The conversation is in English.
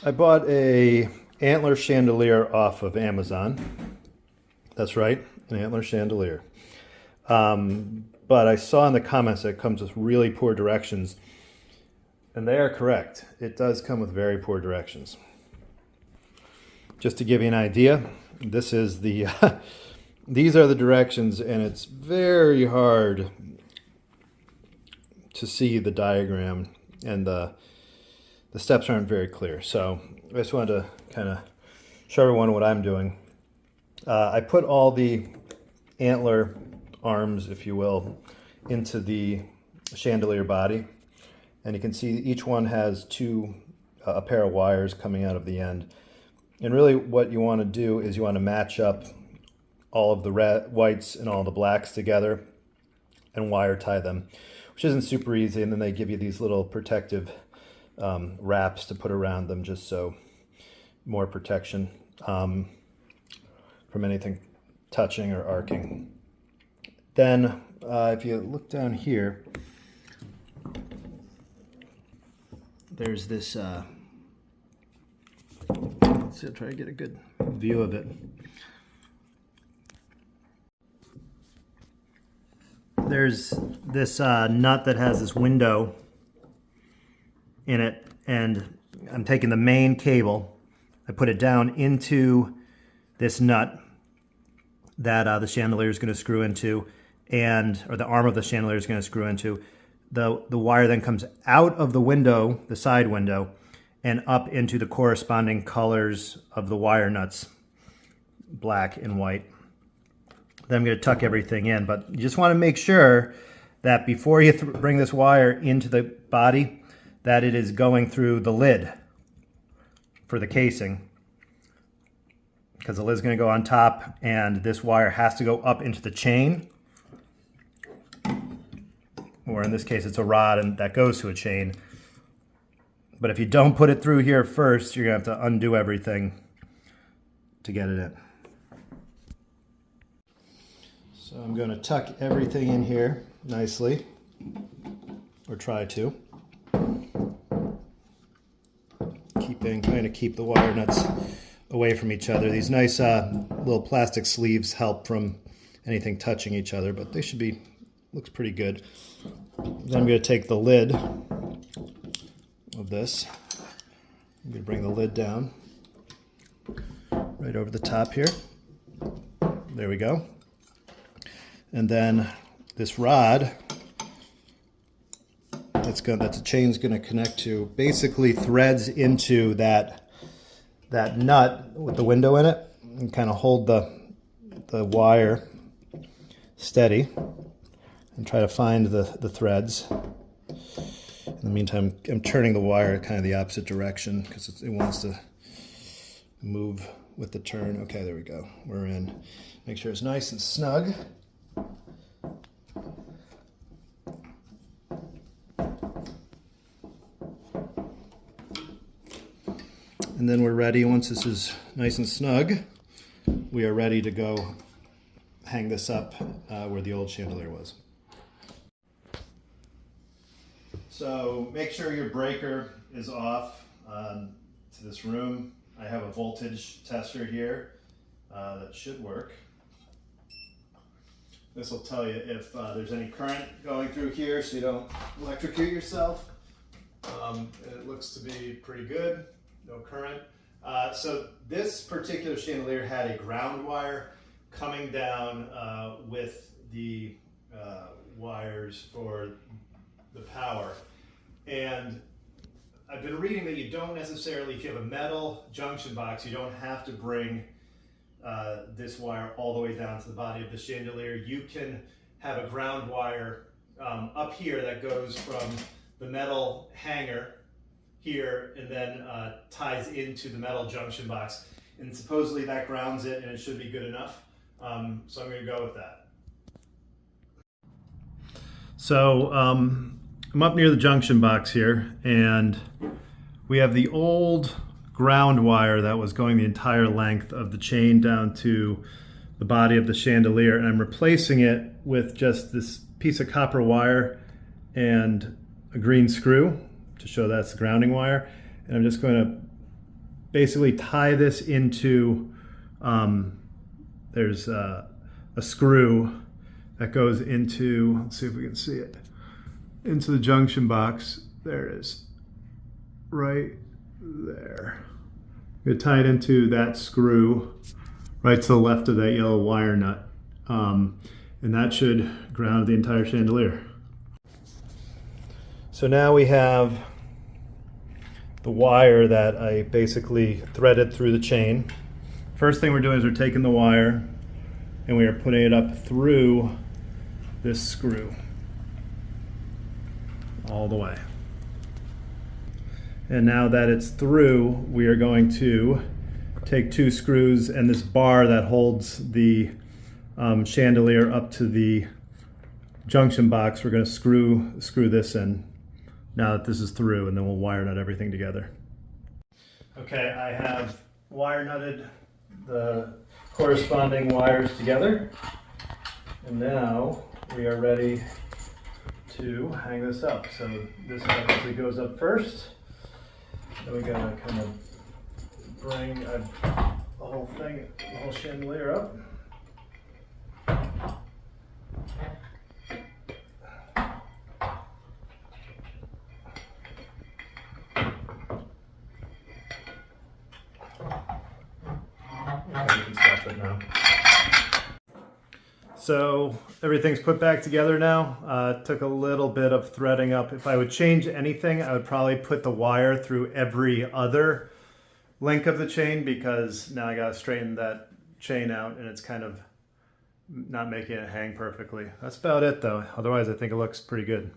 I bought a antler chandelier off of Amazon. That's right, an antler chandelier. But I saw in the comments that it comes with really poor directions, and they are correct. It does come with very poor directions. Just to give you an idea, this is the these are the directions, and it's very hard to see the diagram, and the steps aren't very clear. So I just wanted to kind of show everyone what I'm doing. I put all the antler arms, if you will, into the chandelier body, and you can see each one has a pair of wires coming out of the end. And really what you want to do is you want to match up all of the whites and all the blacks together and wire tie them, which isn't super easy. And then they give you these little protective wraps to put around them, just so more protection from anything touching or arcing. Then if you look down here, there's this, let's see, I'll try to get a good view of it. There's this nut that has this window in it, and I'm taking the main cable, I put it down into this nut that the chandelier is going to screw into, or the arm of the chandelier is going to screw into. The wire then comes out of the window, the side window, and up into the corresponding colors of the wire nuts, black and white. Then I'm going to tuck everything in, but you just want to make sure that before you bring this wire into the body, that it is going through the lid for the casing, because the lid's going to go on top, and this wire has to go up into the chain, or in this case it's a rod and that goes to a chain. But if you don't put it through here first, you're going to have to undo everything to get it in. So I'm going to tuck everything in here nicely, or try to. Trying to keep the wire nuts away from each other. These nice little plastic sleeves help from anything touching each other, but they should be, looks pretty good. Then I'm going to take the lid of this. I'm going to bring the lid down right over the top here. There we go. And then this rod that the chain's going to connect to basically threads into that nut with the window in it, and kind of hold the wire steady and try to find the threads. In the meantime, I'm turning the wire kind of the opposite direction because it wants to move with the turn. Okay, there we go. We're in. Make sure it's nice and snug. And then we're ready. Once this is nice and snug, we are ready to go hang this up where the old chandelier was. So make sure your breaker is off to this room. I have a voltage tester here that should work. This will tell you if there's any current going through here, so you don't electrocute yourself. It looks to be pretty good. No current. So this particular chandelier had a ground wire coming down with the wires for the power. And I've been reading that you don't necessarily, if you have a metal junction box, you don't have to bring this wire all the way down to the body of the chandelier. You can have a ground wire up here that goes from the metal hanger here and then ties into the metal junction box, and supposedly that grounds it and it should be good enough. So I'm going to go with that. So I'm up near the junction box here, and we have the old ground wire that was going the entire length of the chain down to the body of the chandelier, and I'm replacing it with just this piece of copper wire and a green screw to show that's the grounding wire. And I'm just going to basically tie this into, there's a screw that goes into, let's see if we can see it, into the junction box. There it is, right there. You tie it into that screw right to the left of that yellow wire nut. And that should ground the entire chandelier. So now we have the wire that I basically threaded through the chain. First thing we're doing is we're taking the wire and we are putting it up through this screw all the way. And now that it's through, we are going to take 2 screws and this bar that holds the chandelier up to the junction box. We're going to screw this in now that this is through, and then we'll wire nut everything together. Okay, I have wire nutted the corresponding wires together, and now we are ready to hang this up. So this obviously goes up first. Then we gotta kind of bring the whole thing, the whole chandelier up. You can stop it now. So everything's put back together now. It took a little bit of threading up. If I would change anything, I would probably put the wire through every other link of the chain, because now I gotta straighten that chain out and it's kind of not making it hang perfectly. That's about it though. Otherwise I think it looks pretty good.